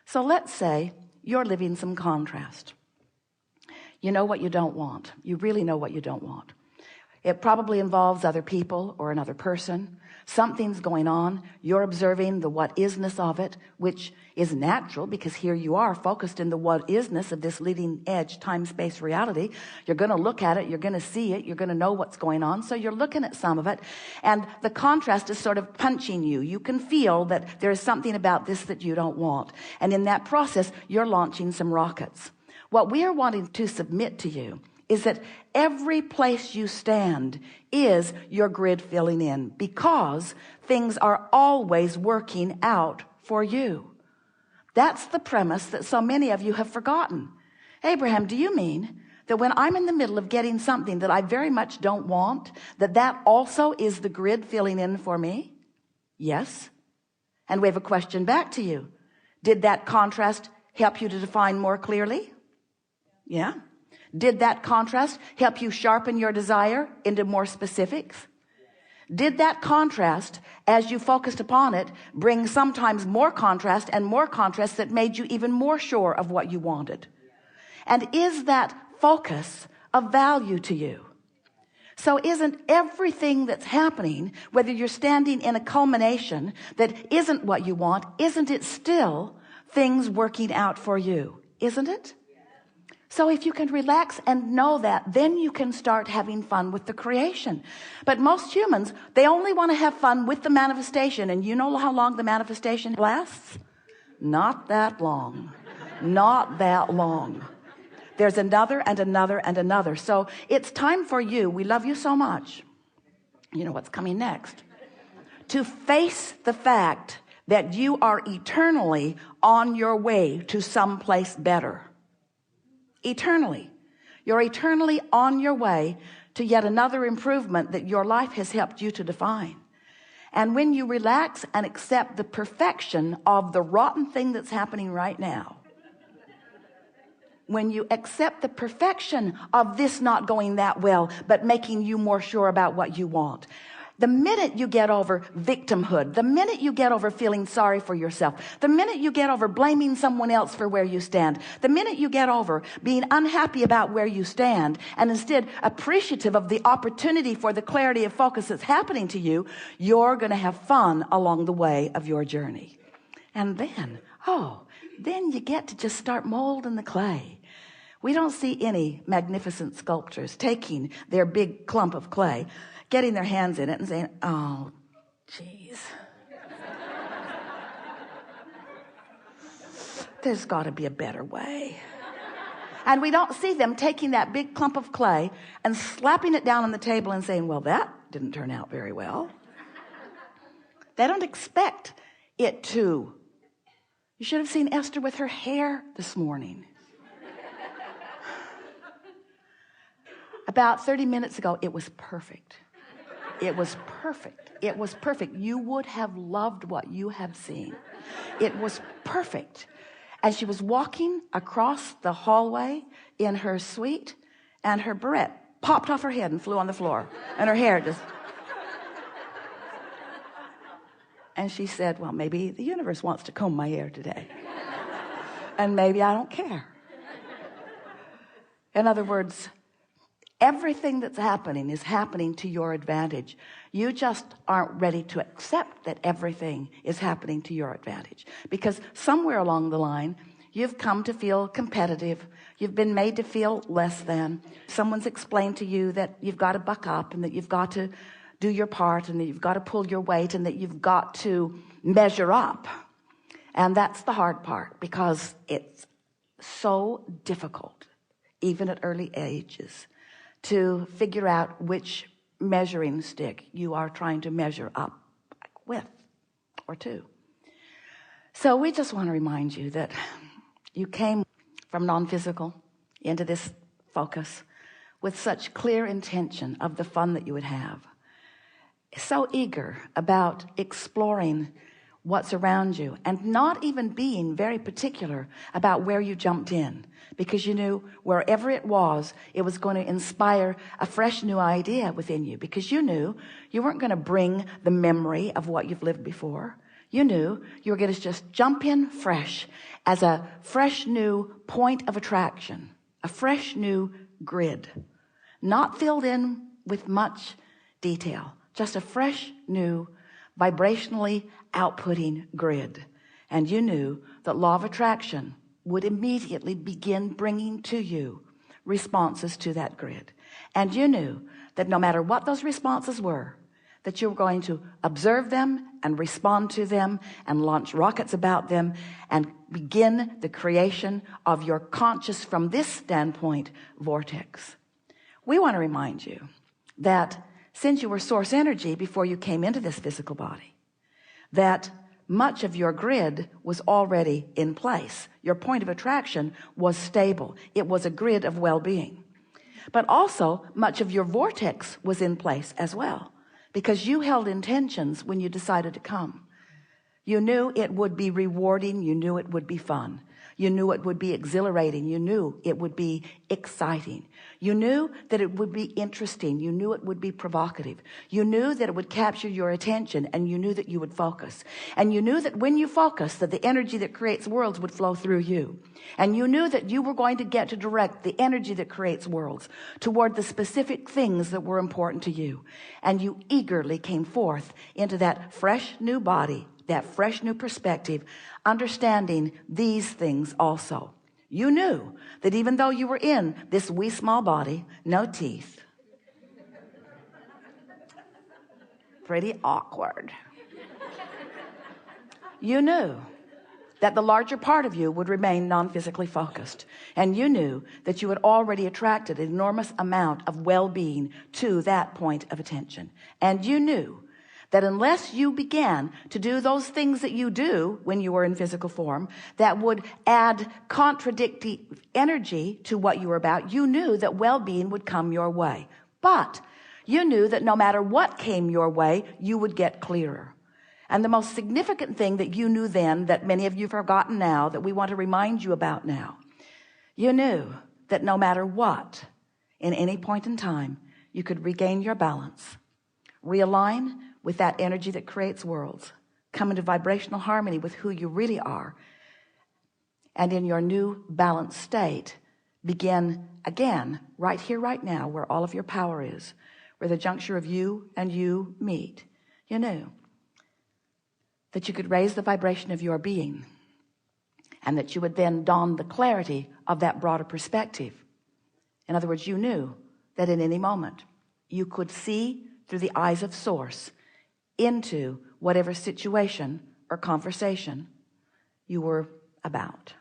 So let's say you're living some contrast. You know what you don't want. You really know what you don't want. It probably involves other people or another person. Something's going on. You're observing the what isness of it, which is natural because here you are focused in the what isness of this leading edge time-space reality. You're going to look at it. You're going to see it. You're going to know what's going on. So you're looking at some of it, and the contrast is sort of punching you. You can feel that there's something about this that you don't want. And in that process, you're launching some rockets. What we are wanting to submit to you is that every place you stand is your grid filling in, because things are always working out for you. That's the premise that so many of you have forgotten. Abraham, do you mean that when I'm in the middle of getting something that I very much don't want, that also is the grid filling in for me? Yes. And we have a question back to you. Did that contrast help you to define more clearly? Yeah. Did that contrast help you sharpen your desire into more specifics? Did that contrast, as you focused upon it, bring sometimes more contrast and more contrast that made you even more sure of what you wanted? And is that focus of value to you? So isn't everything that's happening, whether you're standing in a culmination that isn't what you want, isn't it still things working out for you? Isn't it? So if you can relax and know that, then you can start having fun with the creation. But most humans, they only want to have fun with the manifestation. And you know how long the manifestation lasts? Not that long. Not that long. There's another and another and another. So it's time for you. We love you so much. You know what's coming next. To face the fact that you are eternally on your way to someplace better. Eternally. You're eternally on your way to yet another improvement that your life has helped you to define. And when you relax and accept the perfection of the rotten thing that's happening right now, when you accept the perfection of this not going that well, but making you more sure about what you want, the minute you get over victimhood, the minute you get over feeling sorry for yourself, the minute you get over blaming someone else for where you stand, the minute you get over being unhappy about where you stand and instead appreciative of the opportunity for the clarity of focus that's happening to you, you're going to have fun along the way of your journey. And then, then you get to just start molding the clay. We don't see any magnificent sculptors taking their big clump of clay, getting their hands in it and saying, oh, geez. There's got to be a better way. And we don't see them taking that big clump of clay and slapping it down on the table and saying, well, that didn't turn out very well. They don't expect it to. You should have seen Esther with her hair this morning. About 30 minutes ago, it was perfect. It was perfect. It was perfect. You would have loved what you have seen. It was perfect. And she was walking across the hallway in her suite, and her barrette popped off her head and flew on the floor. And her hair just... And she said, well, maybe the universe wants to comb my hair today. And maybe I don't care. In other words, everything that's happening is happening to your advantage. You just aren't ready to accept that everything is happening to your advantage. Because somewhere along the line, you've come to feel competitive. You've been made to feel less than. Someone's explained to you that you've got to buck up and that you've got to do your part and that you've got to pull your weight and that you've got to measure up. And that's the hard part, because it's so difficult, even at early ages, to figure out which measuring stick you are trying to measure up with or to. So we just want to remind you that you came from non-physical into this focus with such clear intention of the fun that you would have. So eager about exploring what's around you and not even being very particular about where you jumped in, because you knew wherever it was going to inspire a fresh new idea within you, because you knew you weren't going to bring the memory of what you've lived before. You knew you were going to just jump in fresh as a fresh new point of attraction, a fresh new grid, not filled in with much detail, just a fresh new vibrationally outputting grid. And you knew that law of attraction would immediately begin bringing to you responses to that grid. And you knew that no matter what those responses were, that you were going to observe them and respond to them and launch rockets about them and begin the creation of your conscious, from this standpoint, vortex. We want to remind you that since you were source energy before you came into this physical body, that much of your grid was already in place. Your point of attraction was stable. It was a grid of well-being. But also much of your vortex was in place as well, because you held intentions when you decided to come. You knew it would be rewarding. You knew it would be fun. You knew it would be exhilarating. You knew it would be exciting. You knew that it would be interesting. You knew it would be provocative. You knew that it would capture your attention, and you knew that you would focus. And you knew that when you focused, that the energy that creates worlds would flow through you. And you knew that you were going to get to direct the energy that creates worlds toward the specific things that were important to you. And you eagerly came forth into that fresh new body, that fresh new perspective, understanding these things also. You knew that even though you were in this wee small body, no teeth, pretty awkward, you knew that the larger part of you would remain non-physically focused. And you knew that you had already attracted an enormous amount of well-being to that point of attention. And you knew that unless you began to do those things that you do when you were in physical form that would add contradictory energy to what you were about, you knew that well-being would come your way. But you knew that no matter what came your way, you would get clearer. And the most significant thing that you knew then, that many of you have forgotten now, that we want to remind you about now, you knew that no matter what, in any point in time, you could regain your balance, realign with that energy that creates worlds, come into vibrational harmony with who you really are, and in your new balanced state, begin again, right here, right now, where all of your power is, where the juncture of you and you meet. You knew that you could raise the vibration of your being, and that you would then don the clarity of that broader perspective. In other words, you knew that in any moment you could see through the eyes of source into whatever situation or conversation you were about.